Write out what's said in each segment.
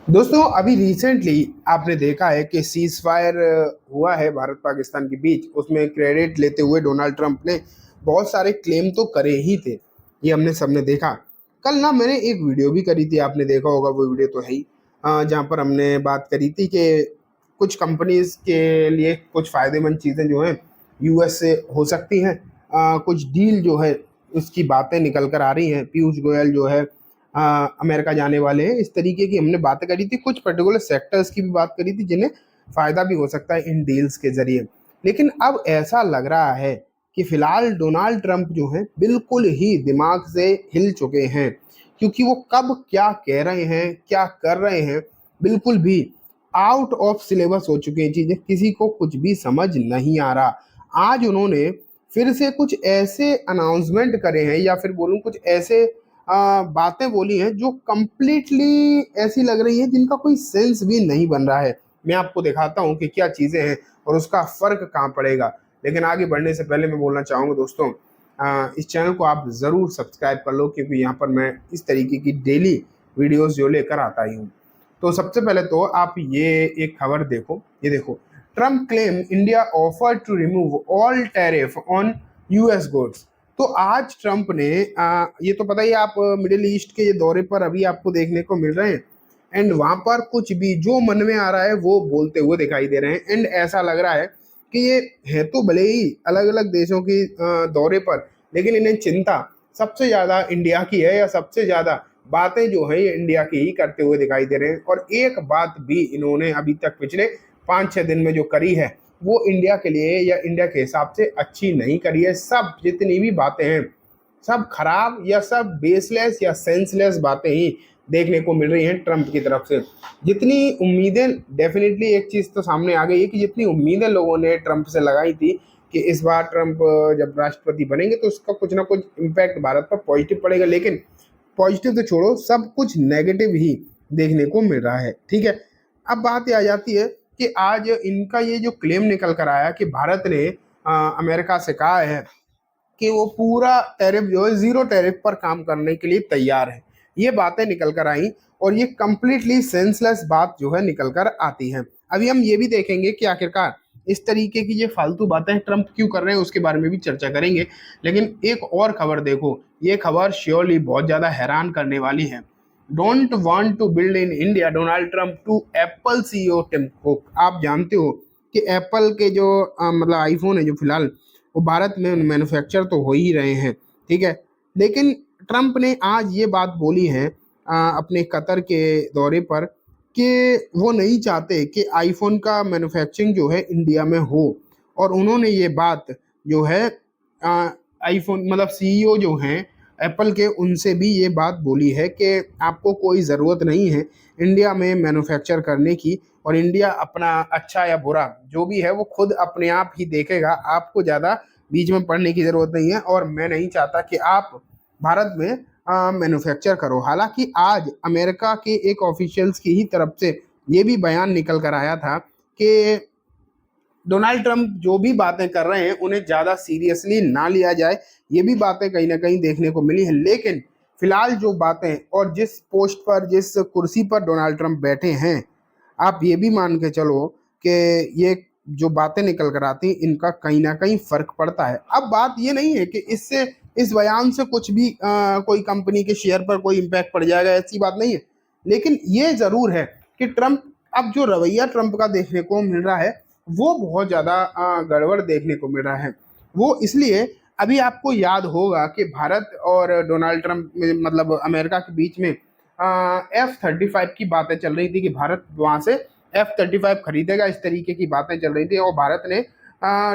दोस्तों अभी रिसेंटली आपने देखा है कि सीज फायर हुआ है भारत पाकिस्तान के बीच। उसमें क्रेडिट लेते हुए डोनाल्ड ट्रंप ने बहुत सारे क्लेम तो करे ही थे। ये हमने सबने देखा। कल ना मैंने एक वीडियो भी करी थी, आपने देखा होगा वो वीडियो तो है ही। जहाँ पर हमने बात करी थी कि कुछ कंपनीज के लिए कुछ फायदेमंद चीज़ें जो हैं यूएस से हो सकती हैं। कुछ डील जो है उसकी बातें निकल कर आ रही हैं। पीयूष गोयल जो है अमेरिका जाने वाले हैं। इस तरीके की हमने बातें करी थी, कुछ पर्टिकुलर सेक्टर्स की भी बात करी थी जिन्हें फायदा भी हो सकता है इन डील्स के जरिए। लेकिन अब ऐसा लग रहा है कि फिलहाल डोनाल्ड ट्रंप जो हैं बिल्कुल ही दिमाग से हिल चुके हैं, क्योंकि वो कब क्या कह रहे हैं क्या कर रहे हैं बिल्कुल भी आउट ऑफ सिलेबस हो चुकी हैं चीजें। किसी को कुछ भी समझ नहीं आ रहा। आज उन्होंने फिर से कुछ ऐसे अनाउंसमेंट करे हैं या फिर बोलूं कुछ ऐसे बातें बोली हैं जो कंप्लीटली ऐसी लग रही हैं जिनका कोई सेंस भी नहीं बन रहा है। मैं आपको दिखाता हूं कि क्या चीजें हैं और उसका फर्क कहाँ पड़ेगा। लेकिन आगे बढ़ने से पहले मैं बोलना चाहूंगा दोस्तों, इस चैनल को आप जरूर सब्सक्राइब कर लो, क्योंकि यहाँ पर मैं इस तरीके की डेली वीडियोस जो लेकर आता ही हूँ। तो सबसे पहले तो आप ये एक खबर देखो, ये देखो। Trump claim India offer to remove all tariff on US goods. तो आज ट्रंप ने ये तो पता ही है, आप मिडिल ईस्ट के ये दौरे पर अभी आपको देखने को मिल रहे हैं। एंड वहां पर कुछ भी जो मन में आ रहा है वो बोलते हुए दिखाई दे रहे हैं। एंड ऐसा लग रहा है कि ये है तो भले ही अलग अलग देशों की दौरे पर, लेकिन इन्हें चिंता सबसे ज्यादा इंडिया की है, या सबसे ज्यादा बातें जो है ये इंडिया की ही करते हुए दिखाई दे रहे हैं। और एक बात भी इन्होंने अभी तक पिछले 5-6 दिन में जो करी है वो इंडिया के लिए या इंडिया के हिसाब से अच्छी नहीं करी है। सब जितनी भी बातें हैं सब खराब या सब बेसलेस या सेंसलेस बातें ही देखने को मिल रही हैं ट्रंप की तरफ से। जितनी उम्मीदें, डेफिनेटली एक चीज़ तो सामने आ गई है कि जितनी उम्मीदें लोगों ने ट्रंप से लगाई थी कि इस बार ट्रंप जब राष्ट्रपति बनेंगे तो उसका कुछ ना कुछ इम्पैक्ट भारत पर पॉजिटिव पड़ेगा, लेकिन पॉजिटिव तो छोड़ो, सब कुछ नेगेटिव ही देखने को मिल रहा है। ठीक है, अब बात ये आ जाती है कि आज इनका ये जो क्लेम निकल कर आया कि भारत ने अमेरिका से कहा है कि वो पूरा टैरिफ जो है जीरो टैरिफ पर काम करने के लिए तैयार है। ये बातें निकल कर आई और ये कंप्लीटली सेंसलेस बात जो है निकल कर आती है। अभी हम ये भी देखेंगे कि आखिरकार इस तरीके की ये फालतू बातें ट्रंप क्यों कर रहे हैं, उसके बारे में भी चर्चा करेंगे। लेकिन एक और खबर देखो, ये खबर श्योरली बहुत ज्यादा हैरान करने वाली है। Don't want to build in India, Donald Trump to Apple CEO Tim Cook. आप जानते हो कि एप्पल के जो मतलब आईफोन है जो फिलहाल वो भारत में मैन्युफैक्चर तो हो ही रहे हैं। ठीक है, लेकिन ट्रंप ने आज ये बात बोली है अपने कतर के दौरे पर कि वो नहीं चाहते कि आईफोन का मैन्युफैक्चरिंग जो है इंडिया में हो। और उन्होंने ये बात जो है आईफोन मतलब सीईओ जो हैं एप्पल के, उनसे भी ये बात बोली है कि आपको कोई ज़रूरत नहीं है इंडिया में मैन्युफैक्चर करने की, और इंडिया अपना अच्छा या बुरा जो भी है वो खुद अपने आप ही देखेगा। आपको ज़्यादा बीच में पड़ने की ज़रूरत नहीं है, और मैं नहीं चाहता कि आप भारत में मैन्युफैक्चर करो। हालांकि आज अमेरिका के एक ऑफिशियल्स की ही तरफ से ये भी बयान निकल कर आया था कि डोनाल्ड ट्रंप जो भी बातें कर रहे हैं उन्हें ज़्यादा सीरियसली ना लिया जाए। ये भी बातें कहीं ना कहीं देखने को मिली हैं। लेकिन फिलहाल जो बातें और जिस पोस्ट पर जिस कुर्सी पर डोनाल्ड ट्रंप बैठे हैं, आप ये भी मान के चलो कि ये जो बातें निकल कर आती इनका कहीं ना कहीं फर्क पड़ता है। अब बात ये नहीं है कि इससे इस बयान से कुछ भी कोई कंपनी के शेयर पर कोई इम्पैक्ट पड़ जाएगा, ऐसी बात नहीं है। लेकिन ये जरूर है कि ट्रंप, अब जो रवैया ट्रंप का देखने को मिल रहा है वो बहुत ज्यादा गड़बड़ देखने को मिल रहा है। वो इसलिए, अभी आपको याद होगा कि भारत और डोनाल्ड ट्रंप मतलब अमेरिका के बीच में F-35 की बातें चल रही थी कि भारत वहां से F-35 खरीदेगा, इस तरीके की बातें चल रही थी। और भारत ने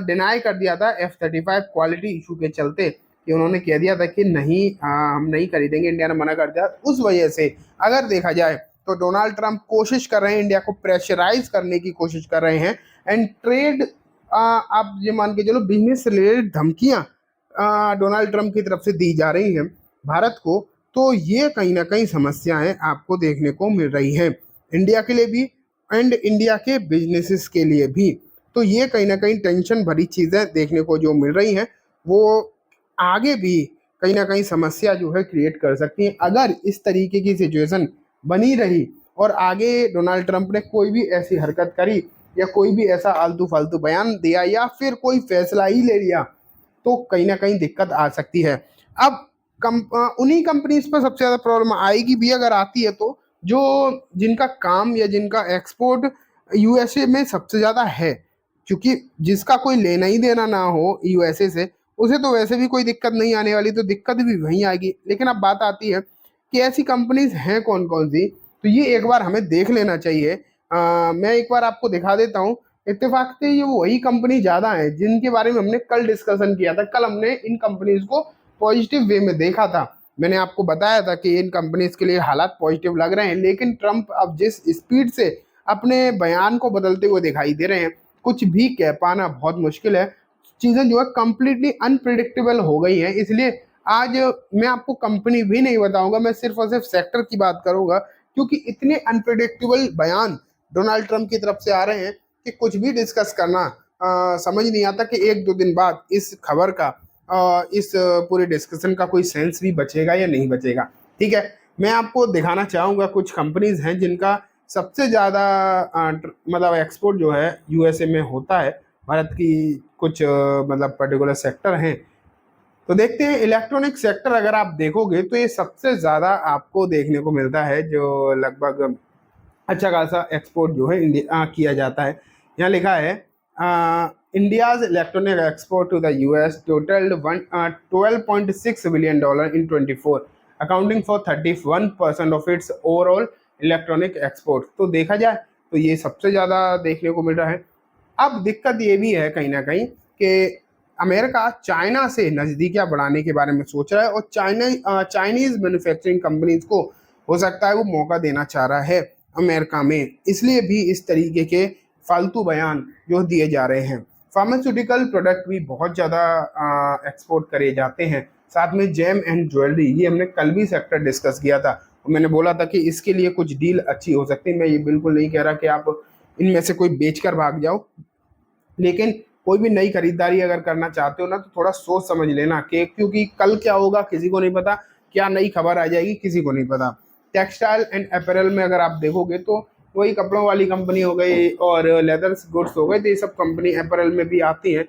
डिनाई कर दिया था F-35 क्वालिटी इशू के चलते, कि उन्होंने कह दिया था कि नहीं हम नहीं खरीदेंगे, इंडिया ने मना कर दिया। उस वजह से अगर देखा जाए तो डोनाल्ड ट्रंप कोशिश कर रहे हैं, इंडिया को प्रेशराइज करने की कोशिश कर रहे हैं। एंड ट्रेड, आप ये मान के चलो बिजनेस से रिलेटेड धमकियां डोनाल्ड ट्रंप की तरफ से दी जा रही हैं भारत को। तो ये कहीं ना कहीं समस्याएं आपको देखने को मिल रही हैं इंडिया के लिए भी एंड इंडिया के बिजनेसेस के लिए भी। तो ये कहीं ना कहीं टेंशन भरी चीज़ें देखने को जो मिल रही हैं वो आगे भी कहीं ना कहीं समस्या जो है क्रिएट कर सकती हैं। अगर इस तरीके की सिचुएशन बनी रही और आगे डोनाल्ड ट्रंप ने कोई भी ऐसी हरकत करी या कोई भी ऐसा आलतू फालतू बयान दिया या फिर कोई फैसला ही ले लिया तो कहीं ना कहीं दिक्कत आ सकती है। अब उन्हीं कंपनीज पर सबसे ज्यादा प्रॉब्लम आएगी भी, अगर आती है तो, जो जिनका काम या जिनका एक्सपोर्ट यूएसए में सबसे ज्यादा है। क्योंकि जिसका कोई लेना ही देना ना हो यूएसए से, उसे तो वैसे भी कोई दिक्कत नहीं आने वाली, तो दिक्कत भी वहीं आएगी। लेकिन अब बात आती है कि ऐसी कंपनीज हैं कौन कौन सी, तो ये एक बार हमें देख लेना चाहिए। मैं एक बार आपको दिखा देता हूँ। इत्तेफाक से ये वही कंपनी ज्यादा है जिनके बारे में हमने कल डिस्कशन किया था। कल हमने इन कंपनीज को पॉजिटिव वे में देखा था। मैंने आपको बताया था कि इन कंपनीज के लिए हालात पॉजिटिव लग रहे हैं, लेकिन ट्रंप अब जिस स्पीड से अपने बयान को बदलते हुए दिखाई दे रहे हैं, कुछ भी कह पाना बहुत मुश्किल है। चीजें जो है कंप्लीटली अनप्रिडिक्टेबल हो गई हैं। इसलिए आज मैं आपको कंपनी भी नहीं बताऊंगा, मैं सिर्फ और सिर्फ सेक्टर की बात करूंगा, क्योंकि इतने अनप्रिडिक्टेबल बयान डोनाल्ड ट्रंप की तरफ से आ रहे हैं कि कुछ भी डिस्कस करना समझ नहीं आता कि एक दो दिन बाद इस खबर का इस पूरे डिस्कशन का कोई सेंस भी बचेगा या नहीं बचेगा। ठीक है, मैं आपको दिखाना चाहूंगा कुछ कंपनीज हैं जिनका सबसे ज्यादा मतलब एक्सपोर्ट जो है यूएसए में होता है। भारत की कुछ मतलब पर्टिकुलर सेक्टर हैं। तो देखते हैं इलेक्ट्रॉनिक सेक्टर, अगर आप देखोगे तो ये सबसे ज्यादा आपको देखने को मिलता है, जो लगभग अच्छा खासा एक्सपोर्ट जो है इंडिया किया जाता है। यहाँ लिखा है India's electronic export to the US totalled $12.6 billion in 24, accounting for 31% of its overall electronic export. तो देखा जाए तो ये सबसे ज़्यादा देखने को मिल रहा है। अब दिक्कत ये भी है कहीं ना कहीं कि अमेरिका चाइना से नज़दीकियां बढ़ाने के बारे में सोच रहा है, और चाइनीज मैन्युफैक्चरिंग कंपनीज को हो सकता है वो मौका देना चाह रहा है अमेरिका में। इसलिए भी इस तरीके के फालतू बयान जो दिए जा रहे हैं। फार्मास्यूटिकल प्रोडक्ट भी बहुत ज़्यादा एक्सपोर्ट करे जाते हैं। साथ में जेम एंड ज्वेलरी, ये हमने कल भी सेक्टर डिस्कस किया था, और मैंने बोला था कि इसके लिए कुछ डील अच्छी हो सकती है। मैं ये बिल्कुल नहीं कह रहा कि आप इनमें से कोई बेचकर भाग जाओ, लेकिन कोई भी नई खरीदारी अगर करना चाहते हो ना तो थोड़ा सोच समझ लेना, कि क्योंकि कल क्या होगा किसी को नहीं पता, क्या नई खबर आ जाएगी किसी को नहीं पता। टेक्सटाइल एंड अपैरल में अगर आप देखोगे तो वही कपड़ों वाली कंपनी हो गई और लेदर गुड्स हो गए, तो ये सब कंपनी अपैरल में भी आती हैं,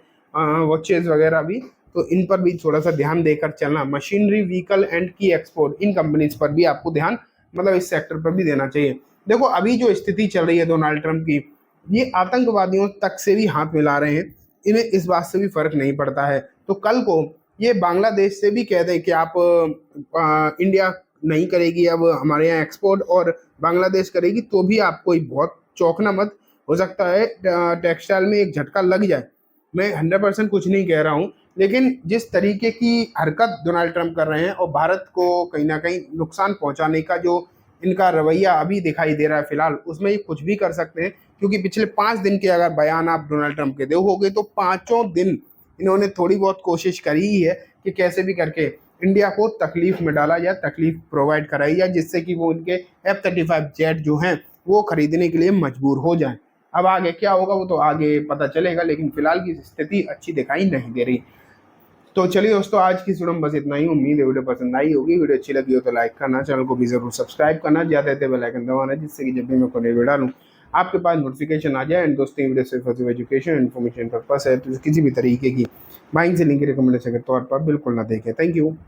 वॉचेज वगैरह भी। तो इन पर भी थोड़ा सा ध्यान देकर चलना। मशीनरी, व्हीकल एंड की एक्सपोर्ट, इन कंपनीज पर भी आपको ध्यान, मतलब इस सेक्टर पर भी देना चाहिए। देखो अभी जो स्थिति चल रही है डोनाल्ड ट्रंप की, ये आतंकवादियों तक से भी हाथ मिला रहे हैं, इन्हें इस बात से भी फर्क नहीं पड़ता है। तो कल को ये बांग्लादेश से भी कह दें कि आप इंडिया नहीं करेगी अब हमारे यहाँ एक्सपोर्ट और बांग्लादेश करेगी, तो भी आपको बहुत चौंकना मत, हो सकता है टेक्सटाइल में एक झटका लग जाए। मैं 100% कुछ नहीं कह रहा हूँ, लेकिन जिस तरीके की हरकत डोनाल्ड ट्रंप कर रहे हैं और भारत को कहीं ना कहीं नुकसान पहुंचाने का जो इनका रवैया अभी दिखाई दे रहा है फिलहाल, उसमें ये कुछ भी कर सकते हैं। क्योंकि पिछले 5 दिन के अगर बयान आप डोनाल्ड ट्रंप के देखोगे तो पांचों दिन इन्होंने थोड़ी बहुत कोशिश करी ही है कि कैसे भी करके इंडिया को तकलीफ में डाला जाए, तकलीफ प्रोवाइड कराई जाए, जिससे कि वो उनके F-35 जेट जो हैं वो खरीदने के लिए मजबूर हो जाएं। अब आगे क्या होगा वो तो आगे पता चलेगा, लेकिन फिलहाल की स्थिति अच्छी दिखाई नहीं दे रही। तो चलिए दोस्तों, आज की वीडियो में बस इतना ही। उम्मीद है वीडियो पसंद आई होगी। वीडियो अच्छी लगी हो तो लाइक करना, चैनल को भी जरूर सब्सक्राइब करना, ज्यादा बेल आइकन दबाना, जिससे कि जब भी मैं कोई वीडियो डालूं आपके पास नोटिफिकेशन आ जाए। एंड दोस्तों, वीडियो सिर्फ एजुकेशन इन्फॉर्मेशन पर्पस है, तो किसी भी तरीके की बाइंग सेलिंग की रिकमेंडेशन के तौर पर बिल्कुल ना देखें। Thank you.